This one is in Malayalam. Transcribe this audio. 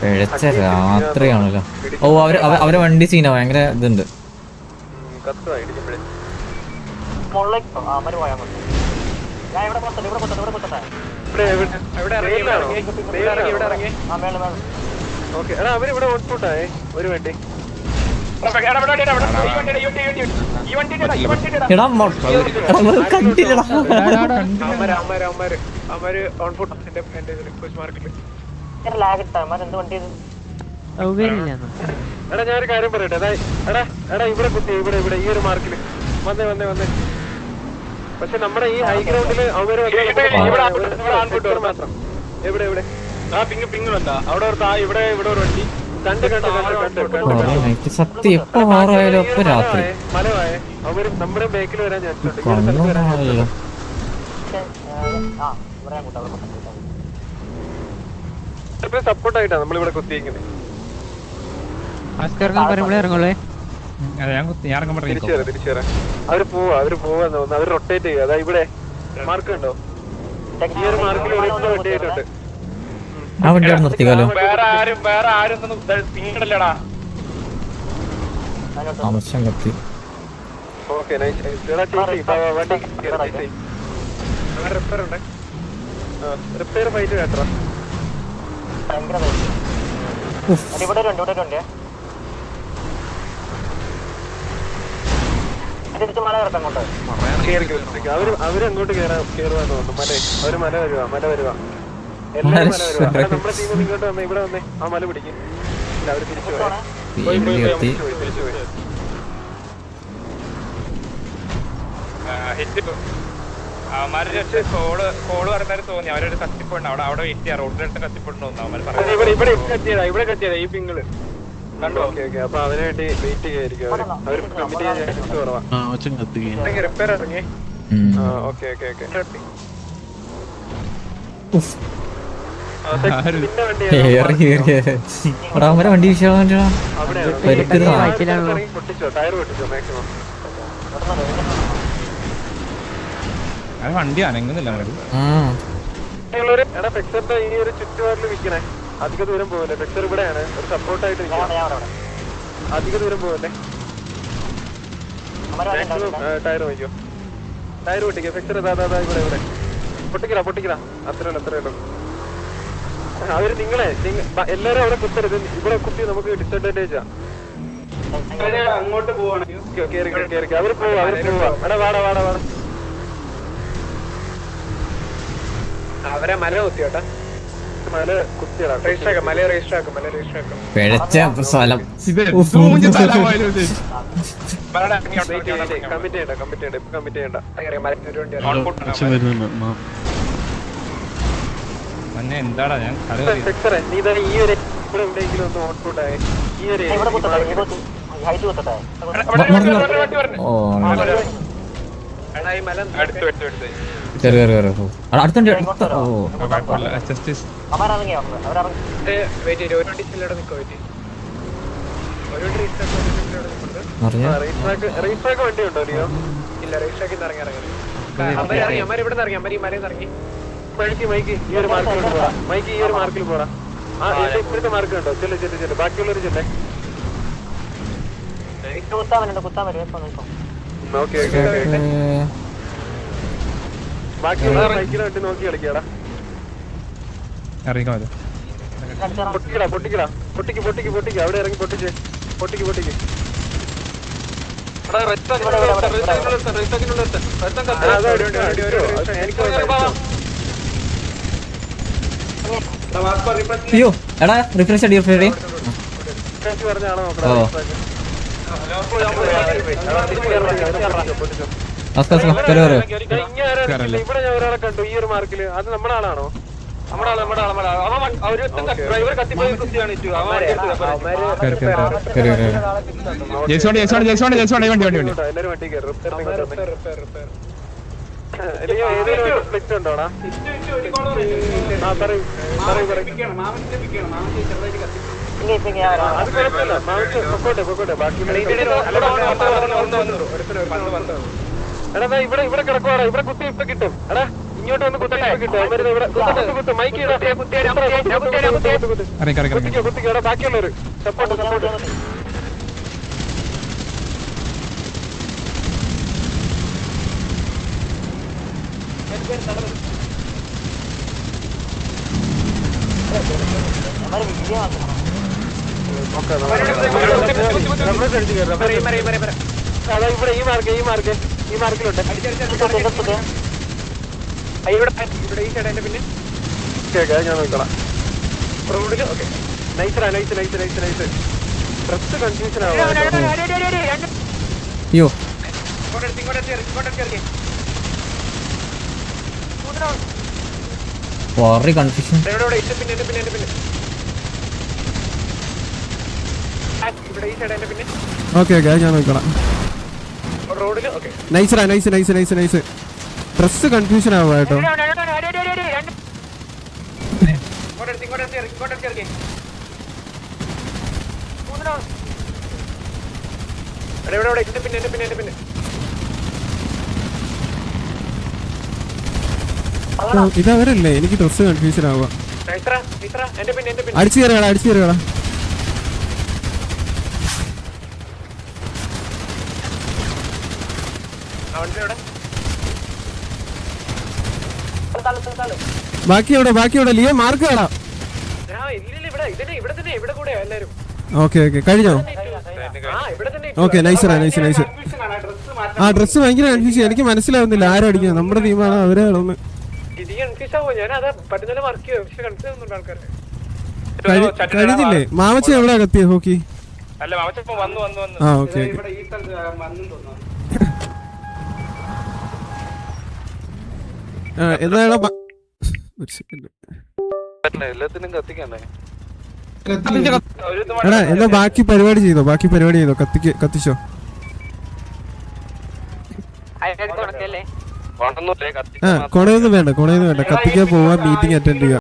പിഴച്ച രാത്രിയാണല്ലോ. ഓ അവരെ വണ്ടി സീന ഭയങ്കര ഇതുണ്ട്. അവരിവിടെ ഓൺഫുട്ടായേ ഒരു വണ്ടി. അവര് ഓൺഫുട്ട് എടാ ഞാനൊരു കാര്യം പറയട്ടെ. എടാ ഇവിടെ കുത്തി ഇവിടെ ഈ ഒരു മാർക്കില് വന്നേ. പക്ഷെ നമ്മുടെ ഈ ഹൈ ഗ്രൗണ്ടില് അവര് മാത്രം. എവിടെ പിങ് വന്നാ അവിടെ ഇവിടെ ഒരു വണ്ടി കണ്ട് സത്യം എപ്പോ മാറായാലും എപ്പോ രാത്രി മലവായേ അവര് നമ്മുടെ ബേക്കിൽ വരാൻ ചാൻസുണ്ട്. സപ്പോർട്ടായിട്ടാ നമ്മളിവിടെ കുത്തിയിരിക്കുന്നത്. തിരിച്ചു വരാം. അവര് പോവാന്ന് തോന്നുന്നു. അവര് റൊട്ടേറ്റ് ചെയ്യുക. അതാ ഇവിടെ മാർക്ക് ഉണ്ടോ? ഈ ഒരു മാർക്കിൽ വണ്ടി ആയിട്ടുണ്ട്. ആ വണ്ടി അവിടെ നിർത്തിക്കാലോ. ആവശ്യം കത്തി. ഓക്കെ റിപ്പയർ ഫൈറ്റ് കേട്ടോ. അവരങ്ങോട്ട് കേറുവാന്ന് തോന്നുന്നു. മല വരുവാ എല്ലാരും മല വരുവാ. നമ്മുടെ ടീം ഇങ്ങോട്ട് വന്നേ, ഇവിടെ വന്നേ. ആ മല പിടിക്കും. അവര് തിരിച്ചു പോയി. അവന്മാര് കോള് പറഞ്ഞാൽ തോന്നി അവരൊരു കത്തിപ്പോണ്ട് അവിടെ വെയിറ്റ് ചെയ്യാം. റോഡിലെടുത്ത് കത്തിപ്പോണ്ട് തോന്നുന്നു. ഇവിടെ കത്തിയതാ ഈ പിങ്ങള് കണ്ടോ? അപ്പൊ അതിനു വേണ്ടി വെയിറ്റ് ചെയ്യായിരിക്കും. അവര് കമ്മിറ്റ് ചെയ്യാൻ ചാൻസ് കുറവാ. റിപ്പയർ ഇറങ്ങി. ഓക്കെ വണ്ടി വിഷയം പൊട്ടിച്ചോ, ടയർ പൊട്ടിച്ചോ മാക്സിമം. വണ്ടി അനങ്ങുന്നില്ല. എടാ ഫെക്സറിന്റെ ഈ ഒരു ചുറ്റുപാടിൽ വിൽക്കണേ. അധിക ദൂരം പോകല്ലേ. ഫെക്സർ ഇവിടെയാണ് ഒരു സപ്പോർട്ടായിട്ട് അധിക ദൂരം പോകല്ലേ. Tyre വയ്ക്കോ, tyre പൊട്ടിക്കോ. ഫെക്സർ ഇവിടെ പൊട്ടിക്കല. അത്രയുള്ളൂ. അവര് നിങ്ങളെ എല്ലാരും അവിടെ കുത്തരുത്. ഇവിടെ കുത്തി നമുക്ക് ഡിസഡ്വാൻറ്റേജാ. അങ്ങോട്ട് പോവാണ്. അവര് പോവാ. എടാ വാടാ. അവരെ മല കുത്തിയോട്ടാ. മല കുത്തിയടാ. മല രജിസ്റ്റർ ആക്കും. പിഴച്ച സ്ഥലം. കമ്മിറ്റ് ചെയ്യണ്ട. എന്താടാ ഞാൻ നീ ഈ ഒരു ഇവിടെ എവിടെയെങ്കിലും ഒന്ന് ഔട്ട്പുട്ടായി. ഈ ഒരു റീസ്ട്രാക്ക് വണ്ടി ഉണ്ടോ? ഇല്ല, റീസ്ട്രാക്കിൽ നിന്ന് ഇറങ്ങി ഇവിടെ ഇറങ്ങി. ഈ മലയിൽ ഇറങ്ങി. മൈക്ക് ഈ ഒരു മാർക്കിൽ പോടാ. ഇപ്പോഴത്തെ മാർക്ക് ഉണ്ടോ? ചെല്ല്. ബാക്കിയുള്ളവര് ചെല്ലേ. ബാക്കിയുള്ള ബൈക്കിനെ വേണ്ടി നോക്കി കളിക്കടാ. പൊട്ടിക്കടാ. അവിടെ ഇറങ്ങി പൊട്ടിക്ക്. അയ്യോ എടാ റിഫ്രഷ് അടി. പറഞ്ഞാണോ? ഇവിടെ ഞാൻ ഒരാളെ കണ്ടു ഈ ഒരു മാർക്കില്. അത് നമ്മുടെ ആളാണോ? എല്ലാരും വണ്ടി കയറും. ഏതൊരു ഫ്ലിക്സ് ഉണ്ടോടാ? പറയൂ. അത് കുഴപ്പമില്ല. പൊക്കോട്ടെ. ബാക്കി എടാ ഇവിടെ കിടക്കുവാടാ. ഇവിടെ കുത്തി ഇപ്പൊ കിട്ടും. എടാ ഇങ്ങോട്ട് വന്ന് കുത്തട്ടെ മൈക്ക് കുത്തിക്കോടെ ബാക്കിയുള്ളവര് സപ്പോർട്ട് അതാ ഇവിടെ ഈ മാർക്കിലുണ്ട് ഇവിടെ ഈ സൈഡ് പിന്നെ ഞാൻ നോക്കണം റോഡില്. ഓക്കെ നൈസ് ഡ്രസ് കൺഫ്യൂഷൻ ആവാം. അയ്യോ വളരെ കൺഫ്യൂഷൻ. ഇവിടെ ഈ സൈഡ് പിന്നെ ഓക്കെ ഞാൻ നോക്കണം. റോഡില്. ഓക്കെ നൈസ് ഡ്രസ് കൺഫ്യൂഷൻ ആവുക കേട്ടോ. പിന്നെ ഇതവരല്ലേ എനിക്ക് ഡ്രസ് കൺഫ്യൂഷൻ ആവുക. അടിച്ചു കയറിയാടാ. ബാക്കിയോടെ ലിയോ മാർക്ക് കാണാം. ഓക്കെ കഴിഞ്ഞോ? Okay nice. ആ ഡ്രസ് ഭയങ്കര കൺഫ്യൂഷൻ. എനിക്ക് മനസ്സിലാവുന്നില്ല ആരും അടിക്കുന്നത്. നമ്മുടെ ടീമാണോ അവരാണോന്ന് കഴിഞ്ഞില്ലേ? മാമച്ച എവിടെയാ കത്തിയ ഹോക്കി? ആ ഓക്കെ എന്തായാലും എല്ലാത്തിനും കത്തിക്കണ്ടേ? എടാ എന്നാ ബാക്കി പരിപാടി ചെയ്തോ കത്തിച്ചോ. കൊണയൊന്നും വേണ്ട കത്തിക്കാൻ പോവാ, മീറ്റിംഗ് അറ്റൻഡ് ചെയ്യുക.